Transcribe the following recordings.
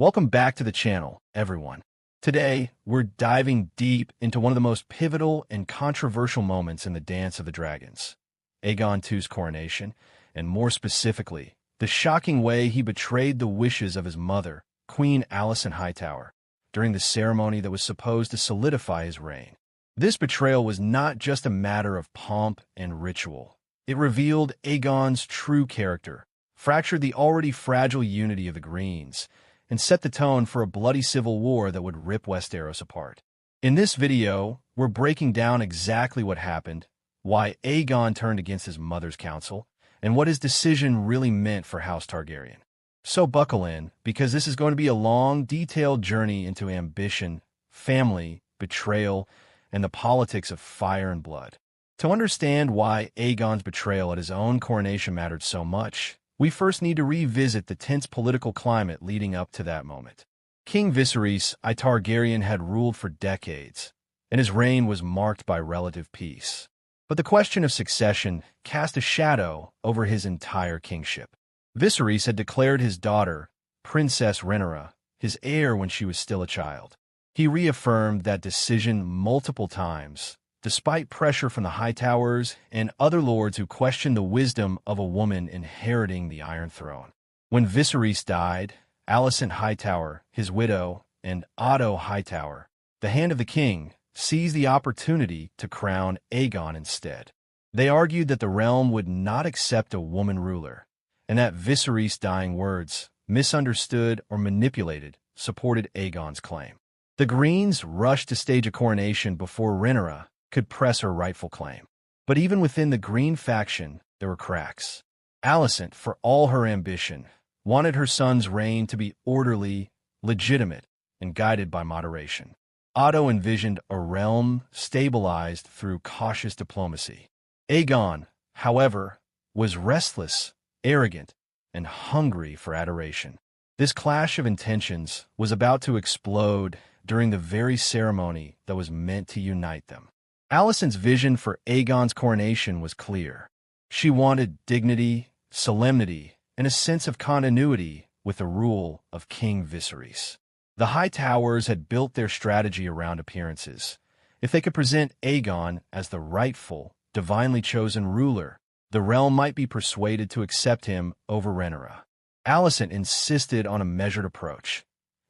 Welcome back to the channel, everyone. Today, we're diving deep into one of the most pivotal and controversial moments in the Dance of the Dragons, Aegon II's coronation, and more specifically, the shocking way he betrayed the wishes of his mother, Queen Alicent Hightower, during the ceremony that was supposed to solidify his reign. This betrayal was not just a matter of pomp and ritual. It revealed Aegon's true character, fractured the already fragile unity of the Greens, and set the tone for a bloody civil war that would rip Westeros apart. In this video, we're breaking down exactly what happened, why Aegon turned against his mother's counsel, and what his decision really meant for House Targaryen. So buckle in, because this is going to be a long, detailed journey into ambition, family, betrayal, and the politics of fire and blood. To understand why Aegon's betrayal at his own coronation mattered so much, we first need to revisit the tense political climate leading up to that moment. King Viserys I Targaryen had ruled for decades, and his reign was marked by relative peace. But the question of succession cast a shadow over his entire kingship. Viserys had declared his daughter, Princess Rhaenyra, his heir when she was still a child. He reaffirmed that decision multiple times, despite pressure from the Hightowers and other lords who questioned the wisdom of a woman inheriting the Iron Throne. When Viserys died, Alicent Hightower, his widow, and Otto Hightower, the Hand of the King, seized the opportunity to crown Aegon instead. They argued that the realm would not accept a woman ruler, and that Viserys' dying words, misunderstood or manipulated, supported Aegon's claim. The Greens rushed to stage a coronation before Rhaenyra could press her rightful claim. But even within the Green faction, there were cracks. Alicent, for all her ambition, wanted her son's reign to be orderly, legitimate, and guided by moderation. Otto envisioned a realm stabilized through cautious diplomacy. Aegon, however, was restless, arrogant, and hungry for adoration. This clash of intentions was about to explode during the very ceremony that was meant to unite them. Alicent's vision for Aegon's coronation was clear. She wanted dignity, solemnity, and a sense of continuity with the rule of King Viserys. The Hightowers had built their strategy around appearances. If they could present Aegon as the rightful, divinely chosen ruler, the realm might be persuaded to accept him over Rhaenyra. Alicent insisted on a measured approach.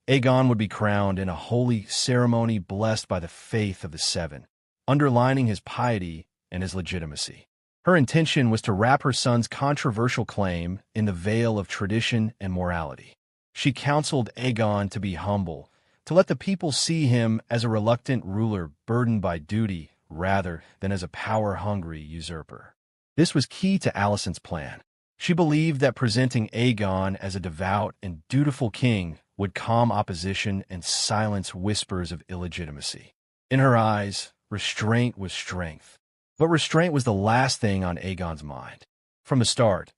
Aegon would be crowned in a holy ceremony blessed by the faith of the Seven, underlining his piety and his legitimacy. Her intention was to wrap her son's controversial claim in the veil of tradition and morality. She counseled Aegon to be humble, to let the people see him as a reluctant ruler burdened by duty rather than as a power-hungry usurper. This was key to Alicent's plan. She believed that presenting Aegon as a devout and dutiful king would calm opposition and silence whispers of illegitimacy. In her eyes, restraint was strength. But restraint was the last thing on Aegon's mind. From the start,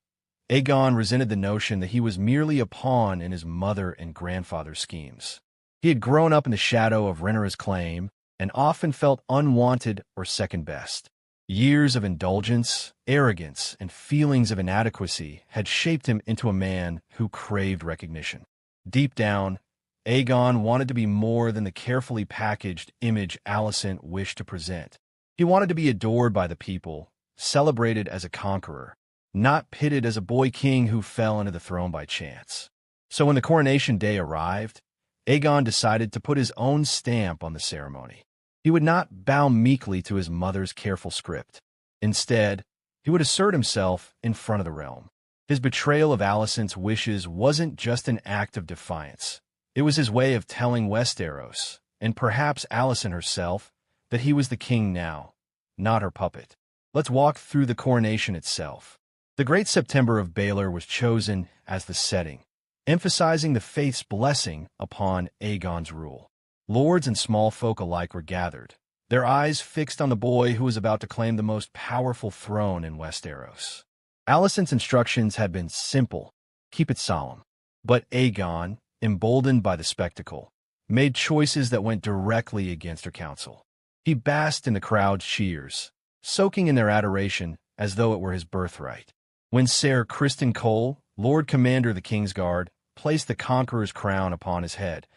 Aegon resented the notion that he was merely a pawn in his mother and grandfather's schemes. He had grown up in the shadow of Rhaenyra's claim and often felt unwanted or second-best. Years of indulgence, arrogance, and feelings of inadequacy had shaped him into a man who craved recognition. Deep down, Aegon wanted to be more than the carefully packaged image Alicent wished to present. He wanted to be adored by the people, celebrated as a conqueror, not pitted as a boy king who fell into the throne by chance. So when the coronation day arrived, Aegon decided to put his own stamp on the ceremony. He would not bow meekly to his mother's careful script. Instead, he would assert himself in front of the realm. His betrayal of Alicent's wishes wasn't just an act of defiance. It was his way of telling Westeros, and perhaps Alicent herself, that he was the king now, not her puppet. Let's walk through the coronation itself. The Great September of Baelor was chosen as the setting, emphasizing the faith's blessing upon Aegon's rule. Lords and small folk alike were gathered, their eyes fixed on the boy who was about to claim the most powerful throne in Westeros. Alicent's instructions had been simple: keep it solemn. But Aegon, emboldened by the spectacle, made choices that went directly against her counsel. He basked in the crowd's cheers, soaking in their adoration as though it were his birthright. When Ser Criston Cole, Lord Commander of the Kingsguard, placed the conqueror's crown upon his head,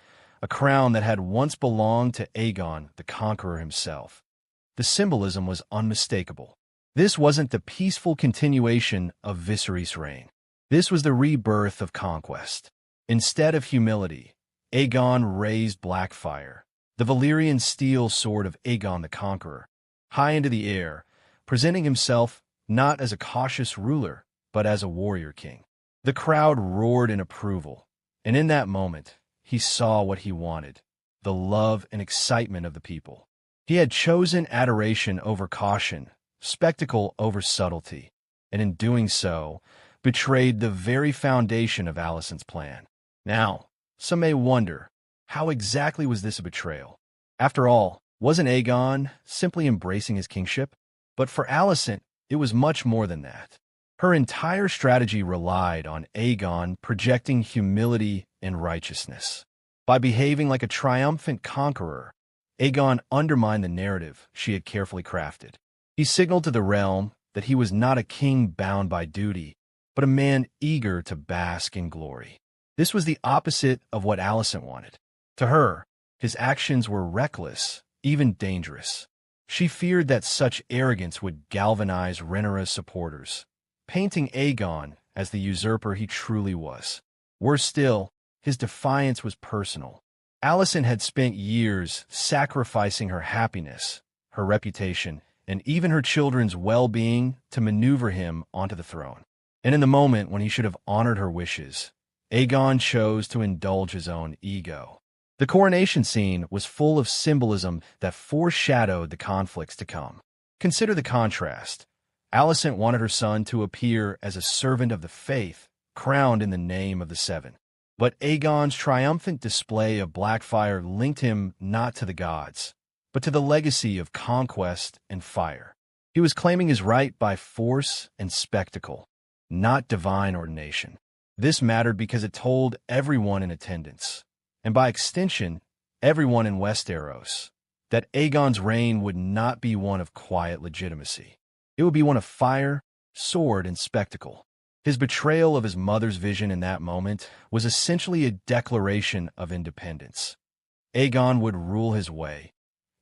a crown that had once belonged to Aegon, the conqueror himself. The symbolism was unmistakable. This wasn't the peaceful continuation of Viserys' reign. This was the rebirth of conquest. Instead of humility, Aegon raised Blackfire, the Valyrian steel sword of Aegon the Conqueror, high into the air, presenting himself not as a cautious ruler, but as a warrior king. The crowd roared in approval, and in that moment, he saw what he wanted, the love and excitement of the people. He had chosen adoration over caution, spectacle over subtlety, and in doing so, betrayed the very foundation of Alicent's plan. Now, some may wonder, how exactly was this a betrayal? After all, wasn't Aegon simply embracing his kingship? But for Alicent, it was much more than that. Her entire strategy relied on Aegon projecting humility and righteousness. By behaving like a triumphant conqueror, Aegon undermined the narrative she had carefully crafted. He signaled to the realm that he was not a king bound by duty, but a man eager to bask in glory. This was the opposite of what Alicent wanted. To her, his actions were reckless, even dangerous. She feared that such arrogance would galvanize Rhaenyra's supporters, painting Aegon as the usurper he truly was. Worse still, his defiance was personal. Alicent had spent years sacrificing her happiness, her reputation, and even her children's well-being to maneuver him onto the throne. And in the moment when he should have honored her wishes, Aegon chose to indulge his own ego. The coronation scene was full of symbolism that foreshadowed the conflicts to come. Consider the contrast. Alicent wanted her son to appear as a servant of the faith, crowned in the name of the Seven. But Aegon's triumphant display of Blackfire linked him not to the gods, but to the legacy of conquest and fire. He was claiming his right by force and spectacle, not divine ordination. This mattered because it told everyone in attendance, and by extension, everyone in Westeros, that Aegon's reign would not be one of quiet legitimacy. It would be one of fire, sword, and spectacle. His betrayal of his mother's vision in that moment was essentially a declaration of independence. Aegon would rule his way,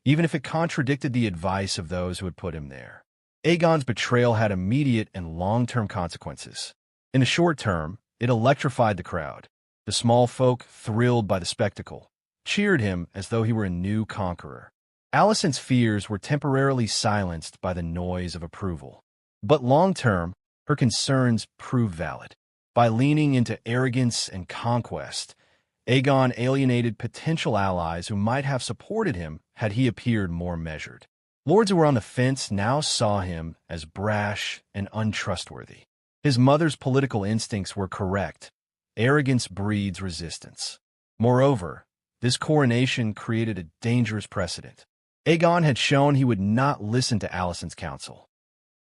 even if it contradicted the advice of those who had put him there. Aegon's betrayal had immediate and long-term consequences. In the short term, it electrified the crowd. The small folk, thrilled by the spectacle, cheered him as though he were a new conqueror. Alicent's fears were temporarily silenced by the noise of approval. But long-term, her concerns proved valid. By leaning into arrogance and conquest, Aegon alienated potential allies who might have supported him had he appeared more measured. Lords who were on the fence now saw him as brash and untrustworthy. His mother's political instincts were correct. Arrogance breeds resistance. Moreover, this coronation created a dangerous precedent. Aegon had shown he would not listen to Alicent's counsel.